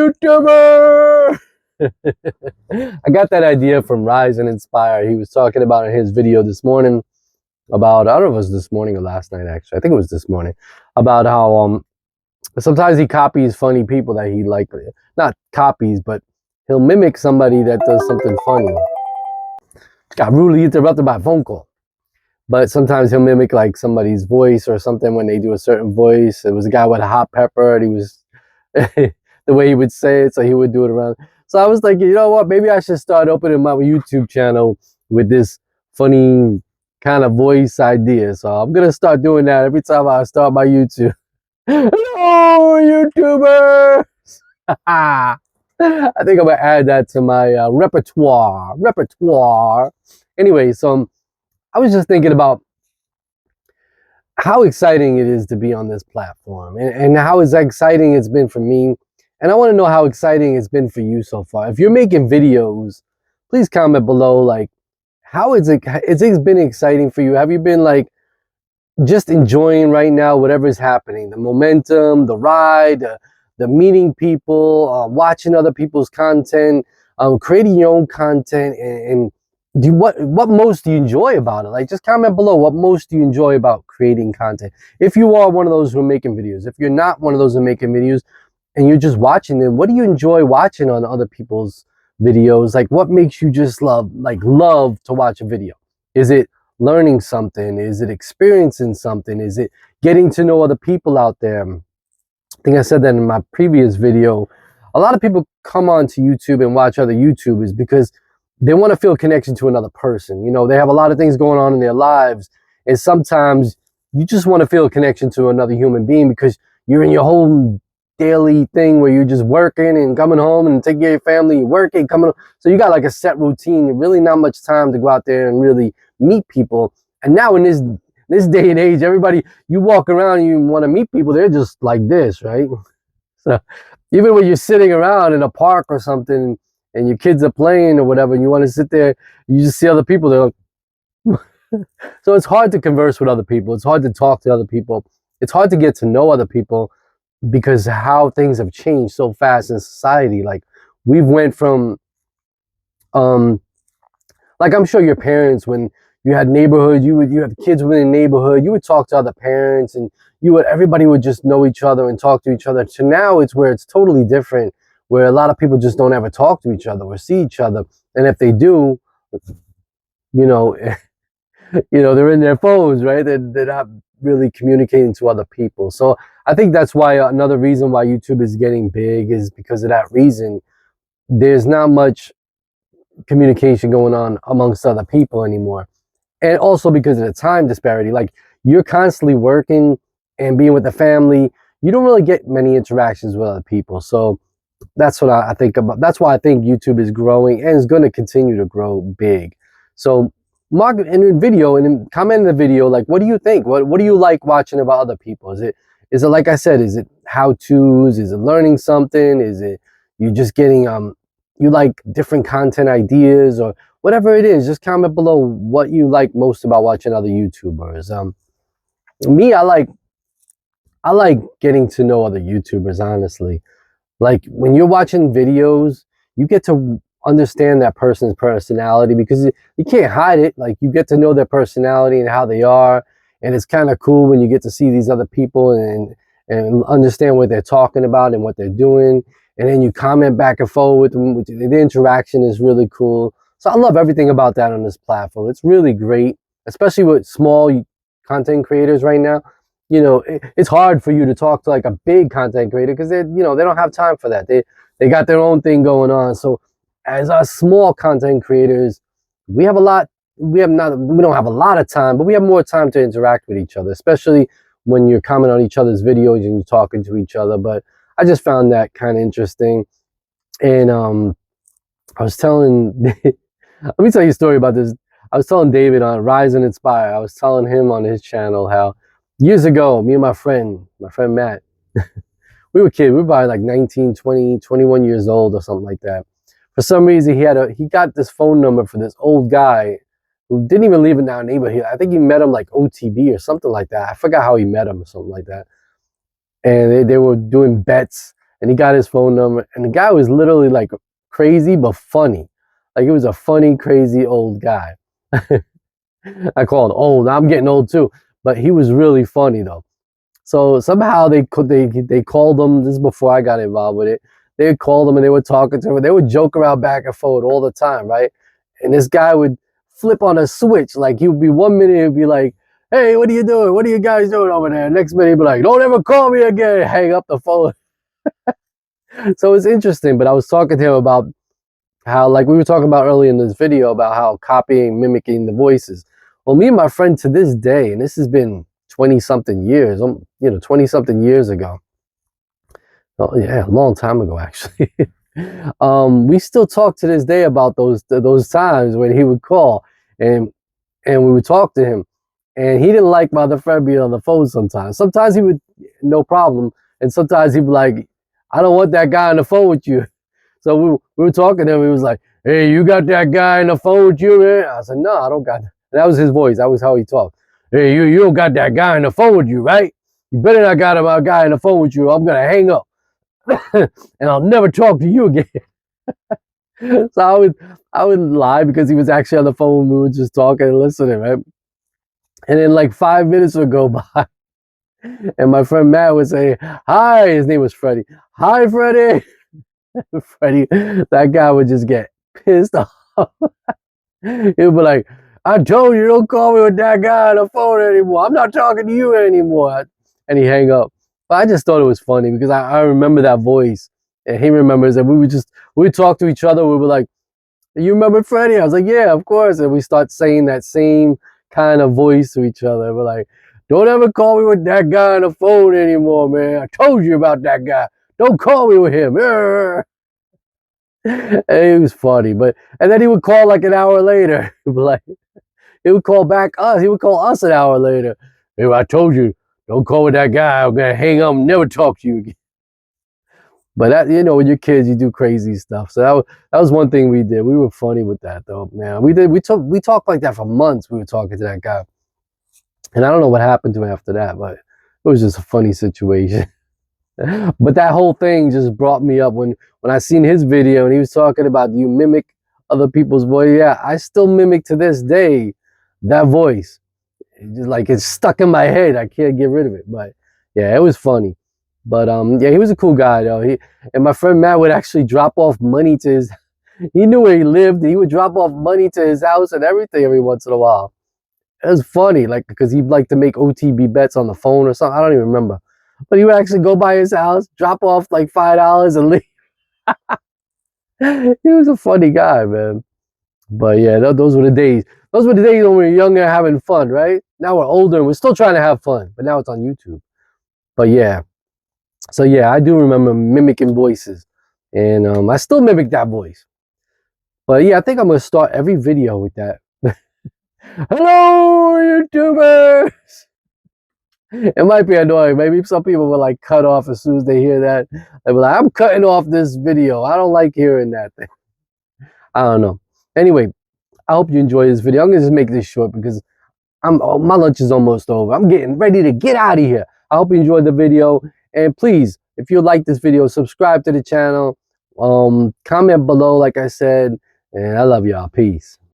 YouTuber! I got that idea from Rise and Inspire. He was talking about in his video this morning about, I don't know if it was this morning or last night actually. I think it was this morning. About how sometimes he copies funny people that he like, not copies, but he'll mimic somebody that does something funny. Got rudely interrupted by a phone call. But sometimes he'll mimic like somebody's voice or something when they do a certain voice. It was a guy with a hot pepper and he was the way he would say it, so he would do it around. So I was like, you know what, maybe I should start opening my YouTube channel with this funny kind of voice idea. So I'm gonna start doing that every time I start my YouTube. Hello, YouTuber! I think I'm gonna add that to my repertoire. Anyway, so I was just thinking about how exciting it is to be on this platform and how exciting it's been for me. And I want to know how exciting it's been for you so far. If you're making videos, please comment below, like, how it's been exciting for you. Have you been like just enjoying right now whatever's happening, the momentum, the ride, the meeting people, watching other people's content, creating your own content, and what most do you enjoy about it? Like, just comment below, what most do you enjoy about creating content? If you are one of those who are making videos, if you're not one of those who are making videos and you're just watching them, what do you enjoy watching on other people's videos? Like, what makes you just love to watch a video? Is it learning something? Is it experiencing something? Is it getting to know other people out there? I think I said that in my previous video. A lot of people come onto YouTube and watch other YouTubers because they want to feel a connection to another person. You know, they have a lot of things going on in their lives, and sometimes you just want to feel a connection to another human being because you're in your whole daily thing where you're just working and coming home and taking care of your family, working, coming home. So you got like a set routine, really not much time to go out there and really meet people. And now in this day and age, everybody, you walk around and you want to meet people, they're just like this, right? So even when you're sitting around in a park or something and your kids are playing or whatever, and you want to sit there, you just see other people, they're like, so it's hard to converse with other people. It's hard to talk to other people. It's hard to get to know other people because how things have changed so fast in society. Like, we've went from, like, I'm sure your parents, when you had neighborhood, you had kids within the neighborhood, you would talk to other parents and everybody would just know each other and talk to each other. To now, it's where it's totally different, where a lot of people just don't ever talk to each other or see each other. And if they do, you know, they're in their phones, right? They're not really communicating to other people. So I think that's why another reason why YouTube is getting big is because of that reason. There's not much communication going on amongst other people anymore. And also because of the time disparity. Like, you're constantly working and being with the family. You don't really get many interactions with other people. So that's what I think about. That's why I think YouTube is growing and is going to continue to grow big. So mark in a video and then comment in the video, like, what do you think? What do you like watching about other people? Is it like I said, is it how-tos? Is it learning something? Is it you just getting you like different content ideas or whatever it is? Just comment below what you like most about watching other YouTubers. Me, I like getting to know other YouTubers, honestly. Like, when you're watching videos, you get to understand that person's personality because you can't hide it. Like, you get to know their personality and how they are. And it's kind of cool when you get to see these other people and understand what they're talking about and what they're doing. And then you comment back and forth with them. The interaction is really cool. So I love everything about that on this platform. It's really great, especially with small content creators right now. You know, it's hard for you to talk to like a big content creator because they don't have time for that. They got their own thing going on. So as us small content creators, we don't have a lot of time, but we have more time to interact with each other, especially when you're commenting on each other's videos and you're talking to each other. But I just found that kind of interesting. And I was telling let me tell you a story about this. I was telling David on Rise and Inspire, I was telling him on his channel how years ago, me and my friend Matt, we were kids. We were probably like 19, 20, 21 years old or something like that. For some reason, he got this phone number for this old guy who didn't even live in our neighborhood. I think he met him like OTB or something like that. I forgot how he met him or something like that. And they were doing bets. and he got his phone number, and the guy was literally like crazy but funny. Like, it was a funny, crazy old guy. I call it old. I'm getting old too, but he was really funny though. So somehow they called him. This is before I got involved with it. They called him and they were talking to him. They would joke around back and forth all the time, right? And this guy would flip on a switch. Like, he would be 1 minute, he'd be like, "Hey, what are you doing? What are you guys doing over there?" Next minute, he'd be like, "Don't ever call me again." Hang up the phone. So it's interesting. But I was talking to him about how, like we were talking about earlier in this video, about how copying, mimicking the voices. Well, me and my friend to this day, and this has been 20 something years, 20 something years ago. Oh yeah, a long time ago actually. We still talk to this day about those times when he would call, and we would talk to him, and he didn't like my other friend being on the phone sometimes. Sometimes he would, no problem, and sometimes he'd be like, "I don't want that guy on the phone with you." So we were talking to him. He was like, "Hey, you got that guy on the phone with you, man?" I said, "No, I don't got that." And that was his voice. That was how he talked. "Hey, you don't got that guy on the phone with you, right? You better not got a guy on the phone with you. I'm gonna hang up, and I'll never talk to you again." So I would lie because he was actually on the phone. We were just talking and listening, right? And then like 5 minutes would go by, and my friend Matt would say, "Hi." His name was Freddie. "Hi, Freddie." Freddie, that guy would just get pissed off. He'd be like, "I told you, don't call me with that guy on the phone anymore. I'm not talking to you anymore." And he hang up. But I just thought it was funny because I remember that voice, and he remembers, and we would talk to each other. We were like, "You remember Freddie?" I was like, "Yeah, of course." And we start saying that same kind of voice to each other. We're like, "Don't ever call me with that guy on the phone anymore, man. I told you about that guy. Don't call me with him." And it was funny, and then he would call like an hour later. Like, he would call back us. He would call us an hour later. "Hey, I told you, don't call with that guy. I'm gonna hang up and never talk to you again." But that, when you're kids, you do crazy stuff. So that was one thing we did. We were funny with that though, man. We talked like that for months. We were talking to that guy, and I don't know what happened to him after that, but it was just a funny situation. But that whole thing just brought me up when I seen his video and he was talking about, you mimic other people's voice. Yeah, I still mimic to this day that voice. It's stuck in my head. I can't get rid of it. But yeah, it was funny. But yeah, he was a cool guy though. And my friend Matt would actually drop off money to his. He knew where he lived. He would drop off money to his house and everything every once in a while. It was funny, like, because he'd like to make OTB bets on the phone or something. I don't even remember. But he would actually go by his house, drop off like $5 and leave. He was a funny guy, man. But yeah, those were the days. Those were the days when we were younger, having fun, right? Now we're older and we're still trying to have fun, but now it's on YouTube. But yeah, so yeah, I do remember mimicking voices, and I still mimic that voice. But yeah, I think I'm gonna start every video with that. "Hello, YouTubers." It might be annoying. Maybe some people will like cut off as soon as they hear that. They'll be like, "I'm cutting off this video. I don't like hearing that thing." I don't know. Anyway, I hope you enjoy this video. I'm gonna just make this short because my lunch is almost over. I'm getting ready to get out of here. I hope you enjoyed the video, and please, if you like this video, subscribe to the channel. Comment below, like I said, and I love y'all. Peace.